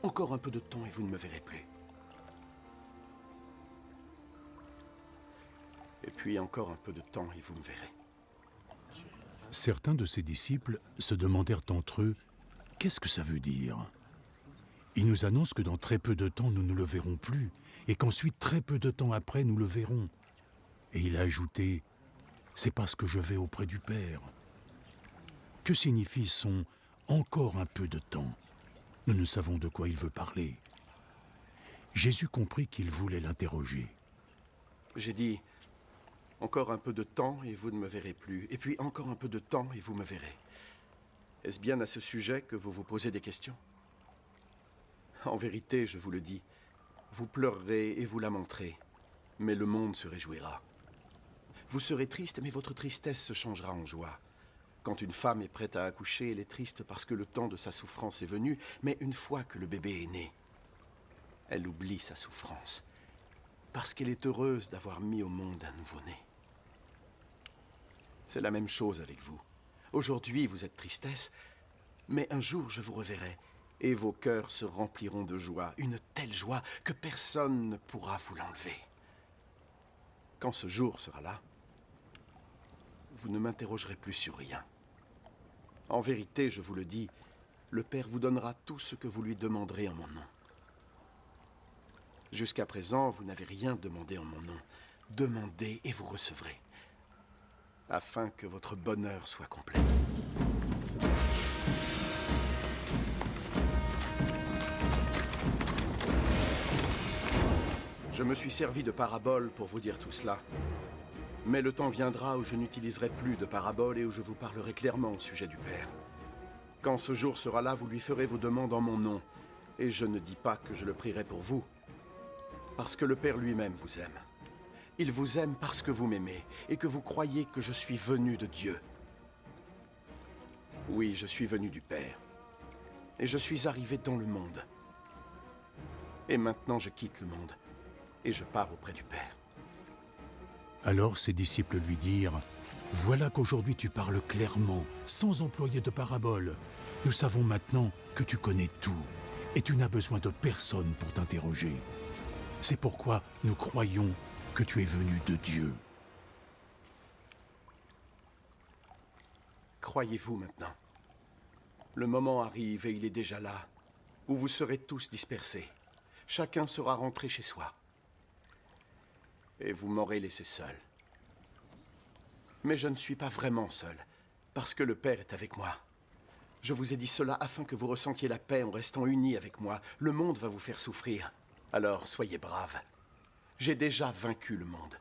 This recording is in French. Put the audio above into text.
Encore un peu de temps et vous ne me verrez plus. Et puis encore un peu de temps et vous me verrez. Certains de ses disciples se demandèrent entre eux « Qu'est-ce que ça veut dire ?» Il nous annonce que dans très peu de temps, nous ne le verrons plus, et qu'ensuite, très peu de temps après, nous le verrons. Et il a ajouté « C'est parce que je vais auprès du Père ». Que signifie son « encore un peu de temps » ? Nous ne savons de quoi il veut parler. Jésus comprit qu'il voulait l'interroger. J'ai dit, encore un peu de temps et vous ne me verrez plus. Et puis encore un peu de temps et vous me verrez. Est-ce bien à ce sujet que vous vous posez des questions? En vérité, je vous le dis, vous pleurerez et vous lamenterez, mais le monde se réjouira. Vous serez triste, mais votre tristesse se changera en joie. Quand une femme est prête à accoucher, elle est triste parce que le temps de sa souffrance est venu, mais une fois que le bébé est né, elle oublie sa souffrance, parce qu'elle est heureuse d'avoir mis au monde un nouveau-né. C'est la même chose avec vous. Aujourd'hui, vous êtes tristesse, mais un jour, je vous reverrai, et vos cœurs se rempliront de joie, une telle joie que personne ne pourra vous l'enlever. Quand ce jour sera là, vous ne m'interrogerez plus sur rien. En vérité, je vous le dis, le Père vous donnera tout ce que vous lui demanderez en mon nom. Jusqu'à présent, vous n'avez rien demandé en mon nom. Demandez et vous recevrez, afin que votre bonheur soit complet. Je me suis servi de paraboles pour vous dire tout cela. Mais le temps viendra où je n'utiliserai plus de paraboles et où je vous parlerai clairement au sujet du Père. Quand ce jour sera là, vous lui ferez vos demandes en mon nom. Et je ne dis pas que je le prierai pour vous, parce que le Père lui-même vous aime. Il vous aime parce que vous m'aimez et que vous croyez que je suis venu de Dieu. Oui, je suis venu du Père. Et je suis arrivé dans le monde. Et maintenant, je quitte le monde. Et je pars auprès du Père. Alors ses disciples lui dirent « Voilà qu'aujourd'hui tu parles clairement, sans employer de paraboles. Nous savons maintenant que tu connais tout, et tu n'as besoin de personne pour t'interroger. C'est pourquoi nous croyons que tu es venu de Dieu. » Croyez-vous maintenant? Le moment arrive et il est déjà là, où vous serez tous dispersés. Chacun sera rentré chez soi. Et vous m'aurez laissé seul. Mais je ne suis pas vraiment seul, parce que le Père est avec moi. Je vous ai dit cela afin que vous ressentiez la paix en restant unis avec moi. Le monde va vous faire souffrir. Alors soyez braves. J'ai déjà vaincu le monde.